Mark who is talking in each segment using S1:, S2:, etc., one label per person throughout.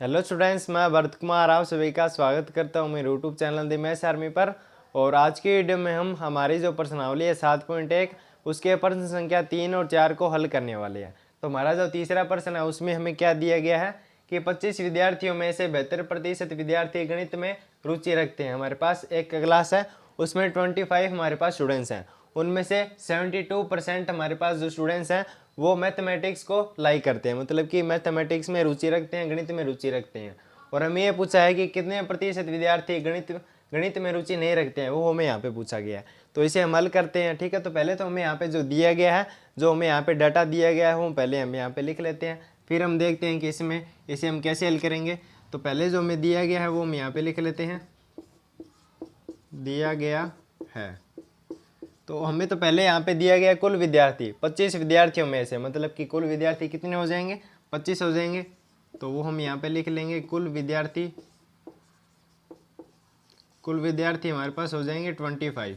S1: Hello students, मैं भरत कुमार आप सभी का स्वागत करता हूं मेरे यूट्यूब चैनल दी मैथ्स आर्मी पर। और आज की वीडियो में हम हमारी जो प्रश्नावली है 7.1 उसके प्रश्न संख्या 3 और 4 को हल करने वाले हैं। तो हमारा जो तीसरा प्रश्न है उसमें हमें क्या दिया गया है कि 25 विद्यार्थियों में से 72% विद्यार्थी गणित में रुचि रखते हैं। हमारे पास एक क्लास है, उसमें 25 हमारे पास स्टूडेंट्स हैं, उनमें से 72% हमारे पास जो स्टूडेंट्स हैं वो मैथमेटिक्स को लाइक करते हैं, मतलब कि मैथमेटिक्स में रुचि रखते हैं, गणित में रुचि रखते हैं। और हमें ये पूछा है कि कितने प्रतिशत विद्यार्थी गणित में रुचि नहीं रखते हैं, वो हमें यहाँ पे पूछा गया है। तो इसे हम हल करते हैं। ठीक है, तो पहले तो हमें यहाँ पे जो दिया गया है, जो हमें यहाँ पे डाटा दिया गया है, वो पहले हम यहाँ पे लिख लेते हैं, फिर हम देखते हैं कि इसमें इसे हम कैसे हल करेंगे। तो पहले जो हमें दिया गया है वो हम यहाँ पे लिख लेते हैं, दिया गया है। तो हमें तो पहले यहाँ पे दिया गया कुल विद्यार्थी 25 विद्यार्थियों में से, मतलब कि कुल विद्यार्थी कितने हो जाएंगे, 25 हो जाएंगे। तो वो हम यहाँ पे लिख लेंगे कुल विद्यार्थी हमारे पास हो जाएंगे 25।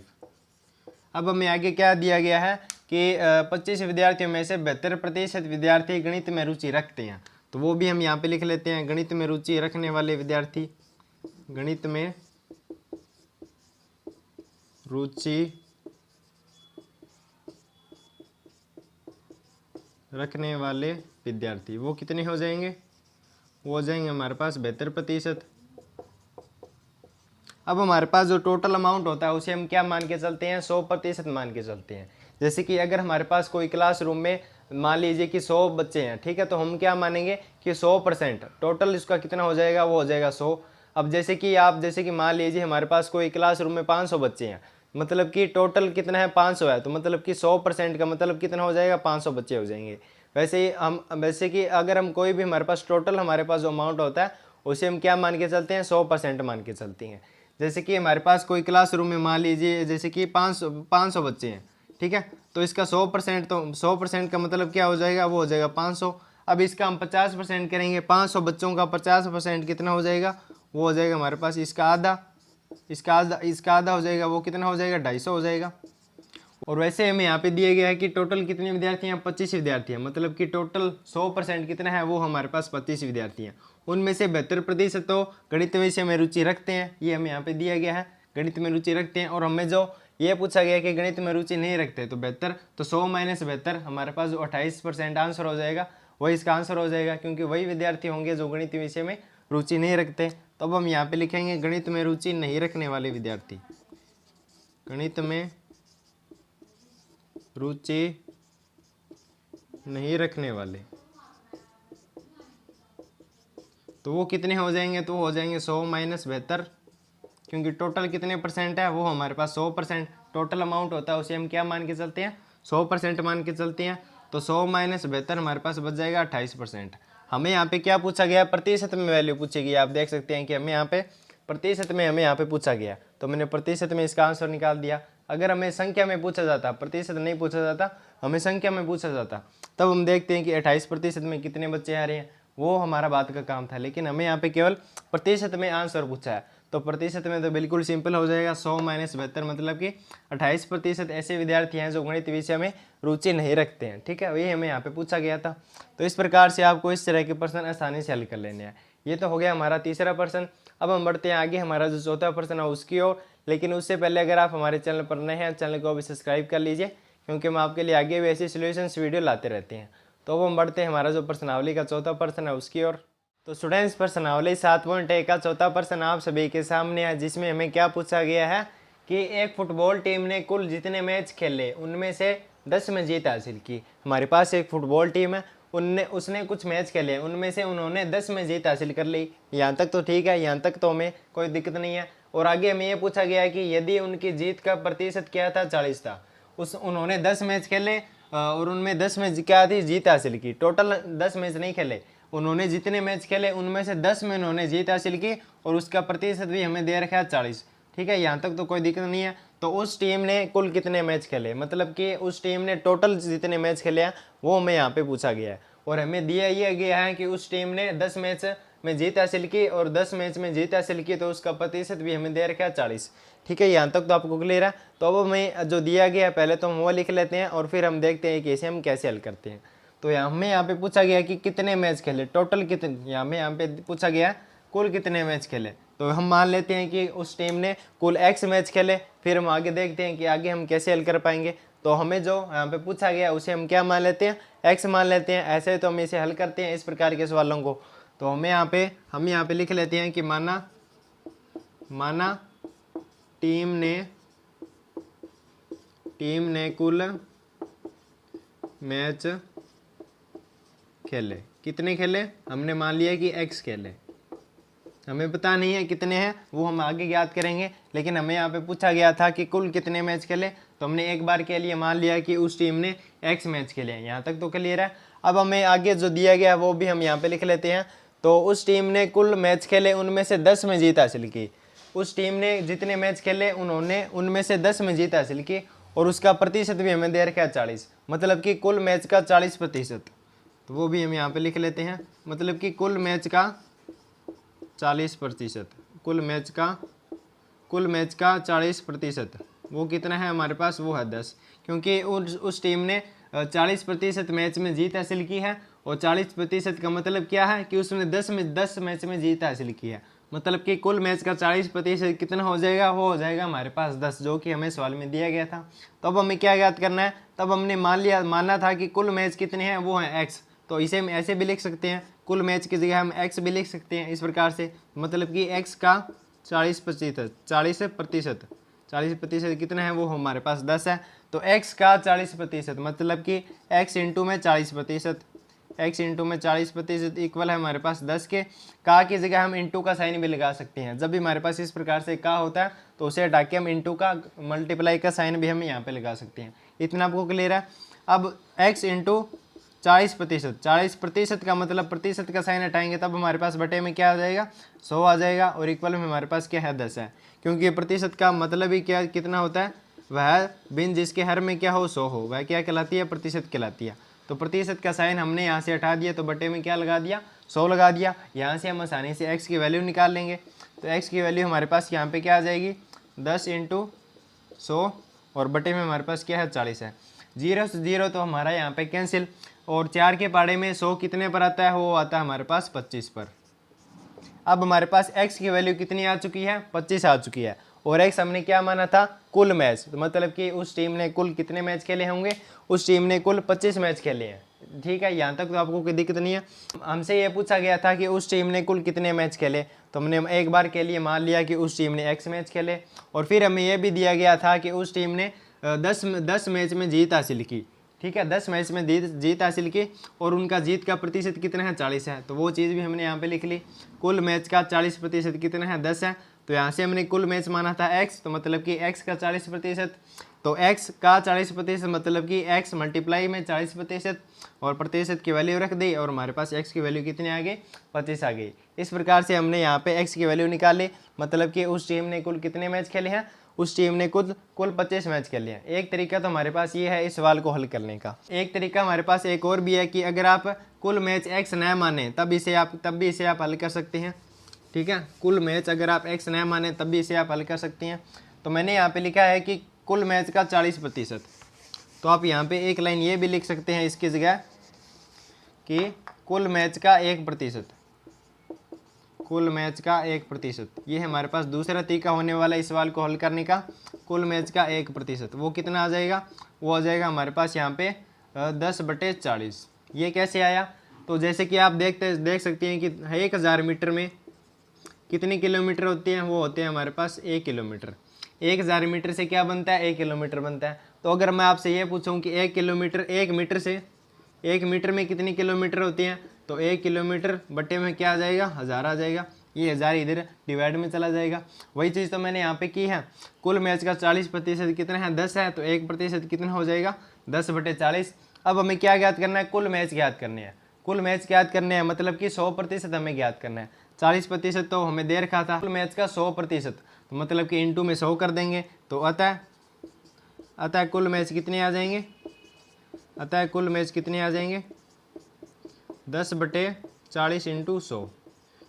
S1: अब हमें आगे क्या दिया गया है कि 25 विद्यार्थियों में से 72% विद्यार्थी गणित में रुचि रखते हैं। तो वो भी हम यहाँ पे लिख लेते हैं, गणित में रुचि रखने वाले विद्यार्थी, गणित में रुचि रखने वाले विद्यार्थी वो कितने हो जाएंगे, वो हो जाएंगे हमारे पास 72%। अब हमारे पास जो टोटल अमाउंट होता है उसे हम क्या मान के चलते हैं, 100% मान के चलते हैं। जैसे कि अगर हमारे पास कोई क्लासरूम में मान लीजिए कि 100 बच्चे हैं, ठीक है, तो हम क्या मानेंगे कि 100% टोटल इसका कितना हो जाएगा, वो हो जाएगा 100। अब जैसे कि मान लीजिए हमारे पास कोई क्लासरूम में 500 बच्चे हैं, मतलब कि टोटल कितना है 500 है, तो मतलब कि 100% का मतलब कितना हो जाएगा, 500 बच्चे हो जाएंगे। वैसे कि अगर हम कोई भी हमारे पास टोटल हमारे पास जो अमाउंट होता है उसे हम क्या मान के चलते हैं, 100% मान के चलते हैं। जैसे कि हमारे पास कोई क्लासरूम में मान लीजिए जैसे कि 500 बच्चे हैं, ठीक है, तो इसका 100%, तो 100% का मतलब क्या हो जाएगा, वो हो जाएगा 500। अब इसका हम 50% करेंगे, 500 बच्चों का 50% कितना हो जाएगा, वो हो जाएगा हमारे पास इसका आधा, इसका आधा हो जाएगा, वो कितना हो जाएगा, 250 हो जाएगा। और वैसे हमें यहाँ पे दिया गया है कि टोटल कितने विद्यार्थी हैं, 25 विद्यार्थी हैं, मतलब कि टोटल 100% कितना है, वो हमारे पास 25 विद्यार्थी हैं। उनमें से 72% तो गणित विषय में रुचि रखते हैं, ये हमें यहाँ पे दिया गया है, गणित में रुचि रखते हैं। और हमें जो ये पूछा गया कि गणित में रुचि नहीं रखते तो 72, तो 100 - 72 हमारे पास जो 28% आंसर हो जाएगा, वही इसका आंसर हो जाएगा, क्योंकि वही विद्यार्थी होंगे जो गणित विषय में रुचि नहीं रखते। तो अब हम यहाँ पे लिखेंगे गणित में रुचि नहीं रखने वाले विद्यार्थी, गणित में रुचि नहीं रखने वाले, तो वो कितने हो जाएंगे, तो हो जाएंगे 100 - 72, क्योंकि टोटल कितने परसेंट है, वो हमारे पास 100% टोटल अमाउंट होता है, उसे हम क्या मान के चलते हैं, 100% मान के चलते हैं। तो 100 - 72 हमारे पास बच जाएगा 28%। हमें यहाँ पे क्या पूछा गया, प्रतिशत में वैल्यू पूछी गई। आप देख सकते हैं कि हमें यहाँ पे प्रतिशत में हमें यहाँ पे पूछा गया, तो मैंने प्रतिशत में इसका आंसर निकाल दिया। अगर हमें संख्या में पूछा जाता, प्रतिशत नहीं पूछा जाता, हमें संख्या में पूछा जाता, तब हम देखते हैं कि 28% में कितने बच्चे आ रहे हैं, वो हमारा बात का काम था। लेकिन हमें यहाँ पे केवल प्रतिशत में आंसर पूछा है, तो प्रतिशत में तो बिल्कुल सिंपल हो जाएगा, 100 - 72, मतलब कि 28% ऐसे विद्यार्थी हैं जो गणित विषय में रुचि नहीं रखते हैं। ठीक है, वही हमें यहाँ पे पूछा गया था। तो इस प्रकार से आपको इस तरह के प्रश्न आसानी से हल कर लेने हैं। ये तो हो गया हमारा तीसरा प्रश्न। अब हम बढ़ते हैं आगे, हमारा जो चौथा प्रश्न है उसकी ओर। लेकिन उससे पहले अगर आप हमारे चैनल पर नए हैं, चैनल को अभी सब्सक्राइब कर लीजिए, क्योंकि हम आपके लिए आगे भी ऐसी सॉल्यूशंस वीडियो लाते रहते हैं। तो अब हम बढ़ते हैं हमारा जो प्रश्नावली का चौथा प्रश्न है उसकी ओर। तो स्टूडेंट्स, प्रश्नावली 7.1 का चौथा प्रश्न आप सभी के सामने है, जिसमें हमें क्या पूछा गया है कि एक फुटबॉल टीम ने कुल जितने मैच खेले उनमें से 10 में जीत हासिल की। हमारे पास एक फुटबॉल टीम है, उसने कुछ मैच खेले, उनमें से उन्होंने 10 में जीत हासिल कर ली। यहाँ तक तो ठीक है, यहाँ तक तो हमें कोई दिक्कत नहीं है। और आगे हमें ये पूछा गया है कि यदि उनकी जीत का प्रतिशत क्या था, 40 था। उन्होंने 10 मैच खेले और उनमें 10 में क्या थी, जीत हासिल की। टोटल 10 मैच नहीं खेले, उन्होंने जितने मैच खेले उनमें से 10 में उन्होंने जीत हासिल की, और उसका प्रतिशत भी हमें दे रखा है 40। ठीक है, यहाँ तक तो कोई दिक्कत नहीं है। तो उस टीम ने कुल कितने मैच खेले, मतलब कि उस टीम ने टोटल जितने मैच खेले हैं वो हमें यहाँ पे पूछा गया है। और हमें दिया ये गया है कि उस टीम ने 10 मैच में जीत हासिल की और 10 मैच में जीत हासिल की, तो उसका प्रतिशत भी हमें दे रखा है 40। ठीक है, यहाँ तक तो आपको क्लियर है। तो अब हमें जो दिया गया है पहले तो हम वो लिख लेते हैं और फिर हम देखते हैं कि इसे हम कैसे हल करते हैं। तो हमें यहाँ पे पूछा गया कि कितने मैच खेले, टोटल कितने, यहाँ पे पूछा गया कुल कितने मैच खेले। तो हम मान लेते हैं कि उस टीम ने कुल x मैच खेले, फिर हम आगे देखते हैं कि आगे हम कैसे हल कर पाएंगे। तो हमें जो यहाँ पे पूछा गया उसे हम क्या मान लेते हैं, x मान लेते हैं। ऐसे तो हम इसे हल करते हैं इस प्रकार के सवालों को। तो हम यहाँ पे लिख लेते हैं कि माना टीम ने कुल मैच खेले, कितने खेले, हमने मान लिया कि x खेले, हमें पता नहीं है कितने हैं, वो हम आगे याद करेंगे। लेकिन हमें यहाँ पे पूछा गया था कि कुल कितने मैच खेले, तो हमने एक बार के लिए मान लिया कि उस टीम ने x मैच खेले। यहाँ तक तो क्लियर है। अब हमें आगे जो दिया गया वो भी हम यहाँ पे लिख लेते हैं। तो उस टीम ने कुल मैच खेले, उनमें से 10 में जीत हासिल की। उस टीम ने जितने मैच खेले उन्होंने उनमें से 10 में जीत हासिल की, और उसका प्रतिशत भी हमें दे रखा है 40, मतलब कि कुल मैच का 40%। तो वो भी हम यहाँ पे लिख लेते हैं, मतलब कि कुल मैच का 40%, कुल मैच का 40%, वो कितना है हमारे पास, वो है 10। क्योंकि उस टीम ने 40% मैच में जीत हासिल की है, और 40% का मतलब क्या है कि उसने 10 मैच में जीत हासिल की है। मतलब कि कुल मैच का 40% कितना हो जाएगा, वो हो जाएगा हमारे पास 10, जो कि हमें सवाल में दिया गया था। तो अब हमें क्या याद करना है, तब हमने माना था कि कुल मैच कितने हैं, वो हैं x। तो इसे हम ऐसे भी लिख सकते हैं, कुल मैच की जगह हम x भी लिख सकते हैं इस प्रकार से, मतलब कि x का 40% कितना है, वो हमारे पास 10 है। तो x का 40%, मतलब कि x इंटू में 40%, x इंटू में 40% इक्वल है हमारे पास 10 के। का की जगह हम इंटू का साइन भी लगा सकते हैं। जब भी हमारे पास इस प्रकार से का होता है तो उसे हटा के हम इंटू का मल्टीप्लाई का साइन भी हम यहाँ पे लगा सकते हैं। इतना आपको क्लियर है। अब x इंटू 40% का मतलब प्रतिशत का साइन हटाएंगे तब हमारे पास बटे में क्या आ जाएगा, 100 आ जाएगा, और इक्वल में हमारे पास क्या है, 10 है। क्योंकि प्रतिशत का मतलब ही क्या कितना होता है, वह बिन जिसके हर में क्या हो 100 हो, वह क्या कहलाती है, प्रतिशत कहलाती है। तो प्रतिशत का साइन हमने यहाँ से हटा दिया, तो बटे में क्या लगा दिया, 100 लगा दिया। यहाँ से हम आसानी से x की वैल्यू निकाल लेंगे। तो x की वैल्यू हमारे पास यहाँ पे क्या आ जाएगी, 10 इंटू 100, और बटे में हमारे पास क्या है, 40 है। 0 से 0 तो हमारा यहाँ पे कैंसिल, और 4 के पाड़े में 100 कितने पर आता है, वो आता है हमारे पास 25 पर। अब हमारे पास x की वैल्यू कितनी आ चुकी है, 25 आ चुकी है, और x हमने क्या माना था, कुल मैच। तो मतलब कि उस टीम ने कुल कितने मैच खेले होंगे, उस टीम ने कुल 25 मैच खेले हैं। ठीक है, यहाँ तक तो आपको कोई दिक्कत नहीं है। हमसे ये पूछा गया था कि उस टीम ने कुल कितने मैच खेले, तो हमने एक बार के लिए मान लिया कि उस टीम ने x मैच खेले, और फिर हमें यह भी दिया गया था कि उस टीम ने 10 मैच में जीत हासिल की। ठीक है, 10 मैच में जीत हासिल की, और उनका जीत का प्रतिशत कितना है, 40 है। तो वो चीज़ भी हमने यहाँ पे लिख ली। कुल मैच का 40% कितना है, 10 है। तो यहाँ से हमने कुल मैच माना था x, तो मतलब कि x का 40%, तो x का 40% मतलब कि x मल्टीप्लाई में 40%, और प्रतिशत की वैल्यू रख दी, और हमारे पास x की वैल्यू कितनी आ गई, 25 आ गई। इस प्रकार से हमने यहाँ पे x की वैल्यू निकाली, मतलब कि उस टीम ने कुल कितने मैच खेले हैं, उस टीम ने कुल 25 मैच खेले हैं। एक तरीका तो हमारे पास ये है इस सवाल को हल करने का। एक तरीका हमारे पास एक और भी है कि अगर आप कुल मैच x न माने तब भी इसे आप हल कर सकते हैं। ठीक है, कुल मैच अगर आप x न माने तब भी इसे आप हल कर सकते हैं। तो मैंने यहाँ पे लिखा है कि कुल मैच का 40%, तो आप यहाँ पे एक लाइन ये भी लिख सकते हैं इसकी जगह कि कुल मैच का 1%, कुल मैच का 1%। ये हमारे पास दूसरा तरीका होने वाला है इस सवाल को हल करने का। कुल मैच का 1%, वो कितना आ जाएगा, वो आ जाएगा हमारे पास यहाँ पे 10/40। ये कैसे आया, तो जैसे कि आप देख सकते हैं कि 1000 मीटर में कितने किलोमीटर होते हैं, वो होते हैं हमारे पास 1 किलोमीटर। 1000 मीटर से क्या बनता है, 1 किलोमीटर बनता है। तो अगर मैं आपसे ये पूछूं कि 1 किलोमीटर 1 मीटर में कितनी किलोमीटर होती हैं, तो 1 किलोमीटर बटे में क्या आ जाएगा, 1000 आ जाएगा। ये 1000 इधर डिवाइड में चला जाएगा। वही चीज़ तो मैंने यहाँ पे की है। कुल मैच का 40% कितना है, 10 है, तो 1% कितना हो जाएगा, 10/40। अब हमें क्या ज्ञात करना है, कुल मैच ज्ञात करने हैं। कुल मैच ज्ञात करने हैं मतलब कि 100% हमें ज्ञात करना है। 40% तो हमें दे रखा था, कुल मैच का 100%, तो मतलब कि इंटू में 100 कर देंगे, तो अतः कुल मैच कितने आ जाएंगे, अतः कुल मैच कितने आ जाएंगे, 10/40 इंटू 100।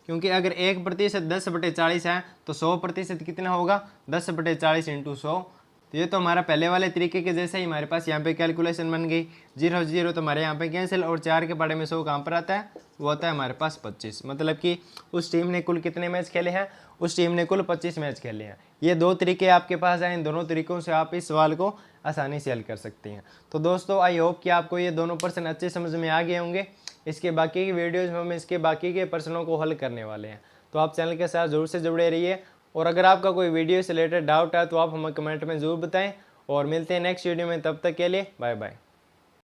S1: क्योंकि अगर 1% 10/40 है तो 100% कितना होगा, 10/40 इंटू 100। तो ये तो हमारा पहले वाले तरीके के जैसा ही हमारे पास यहाँ पे कैलकुलेशन बन गई। 0 0 तो हमारे यहाँ पे कैंसिल, और 4 के पड़े में 100 कहाँ पर आता है, वो होता है हमारे पास 25। मतलब कि उस टीम ने कुल कितने मैच खेले हैं, उस टीम ने कुल 25 मैच खेले हैं। ये 2 तरीके आपके पास आए, इन दोनों तरीकों से आप इस सवाल को आसानी से हल कर सकते हैं। तो दोस्तों आई होप कि आपको ये दोनों प्रश्न अच्छे समझ में आ गए होंगे। इसके बाकी की वीडियोज़ में हम इसके बाकी के प्रश्नों को हल करने वाले हैं, तो आप चैनल के साथ ज़रूर से जुड़े रहिए। और अगर आपका कोई वीडियो से रिलेटेड डाउट है तो आप हमें कमेंट में ज़रूर बताएं, और मिलते हैं नेक्स्ट वीडियो में। तब तक के लिए बाय बाय।